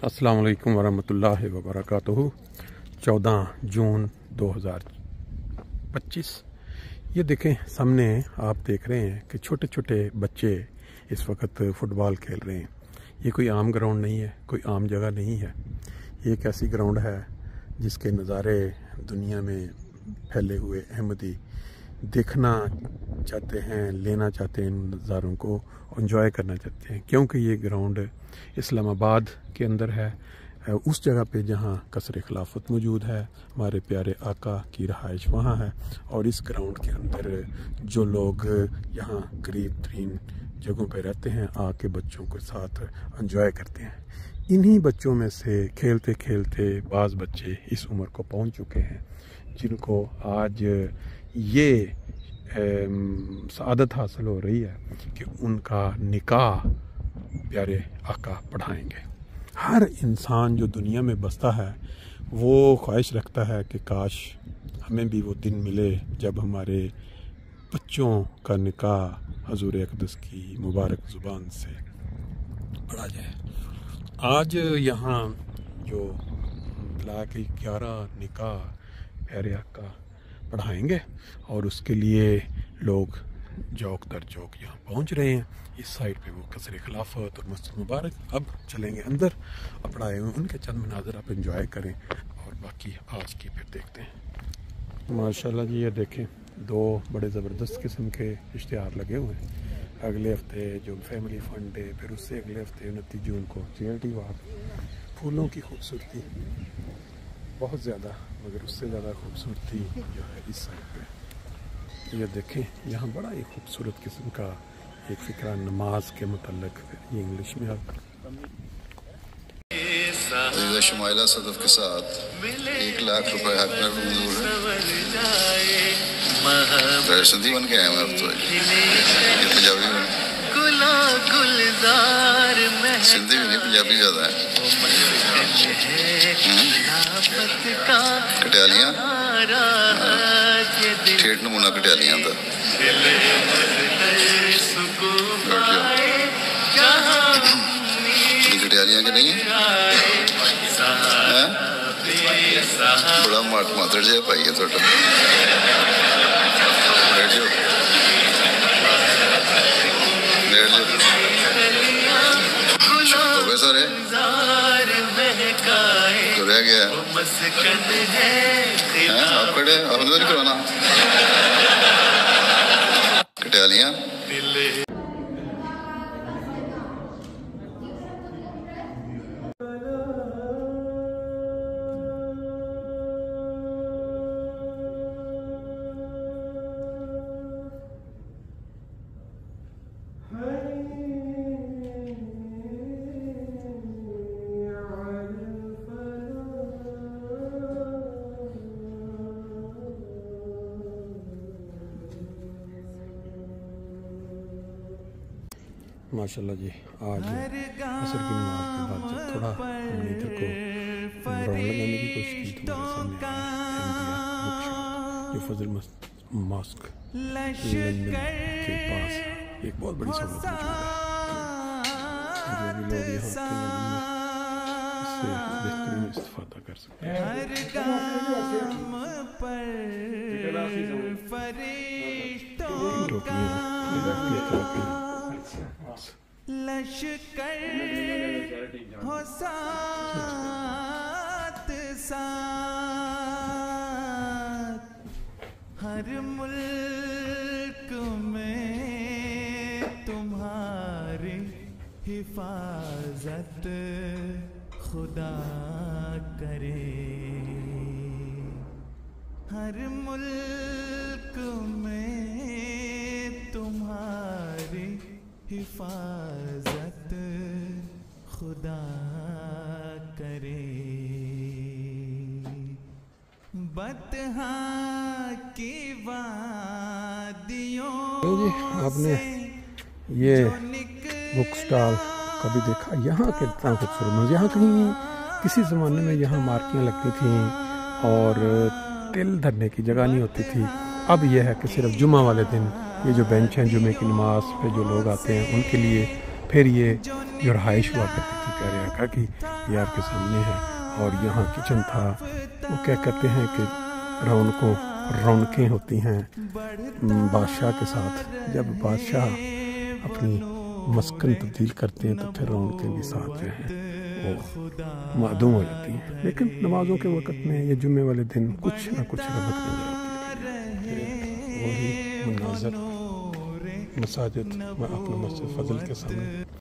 अस्सलाम वालेकुम वरहमतुल्लाहि वबरकातुहू। 14 जून 2025। ये देखें सामने आप देख रहे हैं कि छोटे छोटे बच्चे इस वक्त फ़ुटबॉल खेल रहे हैं। ये कोई आम ग्राउंड नहीं है, कोई आम जगह नहीं है। ये एक ऐसी ग्राउंड है जिसके नज़ारे दुनिया में फैले हुए अहमदी देखना चाहते हैं, लेना चाहते हैं, इन नज़ारों को एंजॉय करना चाहते हैं, क्योंकि ये ग्राउंड इस्लामाबाद के अंदर है, उस जगह पे जहाँ कसर खिलाफत मौजूद है, हमारे प्यारे आका की रहाइश वहाँ है। और इस ग्राउंड के अंदर जो लोग यहाँ करीब तरीन जगहों पे रहते हैं आके बच्चों के साथ एंजॉय करते हैं। इन्हीं बच्चों में से खेलते खेलते बाज़ बच्चे इस उम्र को पहुँच चुके हैं जिनको आज ये सआदत हासिल हो रही है कि उनका निकाह प्यारे आका पढ़ाएंगे। हर इंसान जो दुनिया में बसता है वो ख्वाहिश रखता है कि काश हमें भी वो दिन मिले जब हमारे बच्चों का निकाह हजूर अक़दस की मुबारक ज़ुबान से पढ़ा जाए। आज यहाँ जो बुला के 11 निकाह प्यारे आका पढ़ाएंगे और उसके लिए लोग चौक दर चौक यहाँ पहुँच रहे हैं। इस साइड पे वो कसर खिलाफत और मस्जिद मुबारक। अब चलेंगे अंदर, पढ़ाए हुए उनके चंद मनाज़र आप एंजॉय करें और बाकी आज की फिर देखते हैं। माशाल्लाह जी, ये देखें 2 बड़े ज़बरदस्त किस्म के इश्तिहार लगे हुए हैं। अगले हफ्ते जो फैमिली फंड है, फिर उससे अगले हफ्ते 29 जून को चैरिटी वॉक। फूलों की खूबसूरती बहुत ज़्यादा, मगर उससे ज़्यादा खूबसूरती जो है इस साइड पे। ये देखें यहाँ बड़ा ही खूबसूरत किस्म का एक फ़िक्रा नमाज के मुतल्लिक़, ये इंग्लिश में आप शुमाइला सदफ के साथ 1 लाख रुपए हक में मंजूर है। सिंधी बन के आए हैं अब तो, ये पंजाबी बन, सिंधी भी नहीं पंजाबी ज़्यादा है। कटियालियाँ ठेठ नमूना कटियालियाँ का कटियालियाँ के नहीं है, बड़ा मात्र जहा पाई है थोड़ा। हो गए सारे तो रह गया आप खड़े, आपने तो नहीं करवाना कटियालियाँ। माशाल्लाह जी, आज असर की नमाज के बाद जब थोड़ा हमने इधर को राउंड लगाने की कोशिश की तो मेरे सामने जो फजल मॉस्क लंदन के पास एक बहुत बड़ी सहूलत मौजूद है। जो भी लोग यहाँ के लंदन में इससे बेहतरीन इस्तेफादा कर सकते हैं। लश्कर हो साथ साथ, हर मुल्क में तुम्हारी हिफाजत खुदा करे। हर मुल्क में तुम्हारी हिफाजत खुदा करे। बतहा की वादियों जी, आपने ये बुक स्टॉल कभी देखा? यहाँ कितना खूबसूरत, यहाँ कहीं किसी ज़माने में यहाँ मार्कियाँ लगती थीं और तिल धरने की जगह नहीं होती थी। अब यह है कि सिर्फ जुमा वाले दिन ये जो बेंच हैं, जुमे की नमाज पे जो लोग आते हैं उनके लिए, फिर ये جو رہائش ہوا کرتی تھی پیارے آقا کی یہ آپ کے سامنے ہے، اور یہاں کچن تھا۔ وہ کیا کہتے ہیں کہ رونقیں ہوتی ہیں بادشاہ کے ساتھ، جب بادشاہ اپنی مسکن تبدیل کرتے ہیں تو پھر رونقیں بھی ساتھ جو ہیں وہ معدوم ہو جاتی ہیں، لیکن نمازوں کے وقت میں یا جمعے والے دن کچھ نہ کچھ رونق نظر آتی ہے۔ وہی مناظر مساجد میں اپنا مسجد فضل کے سامنے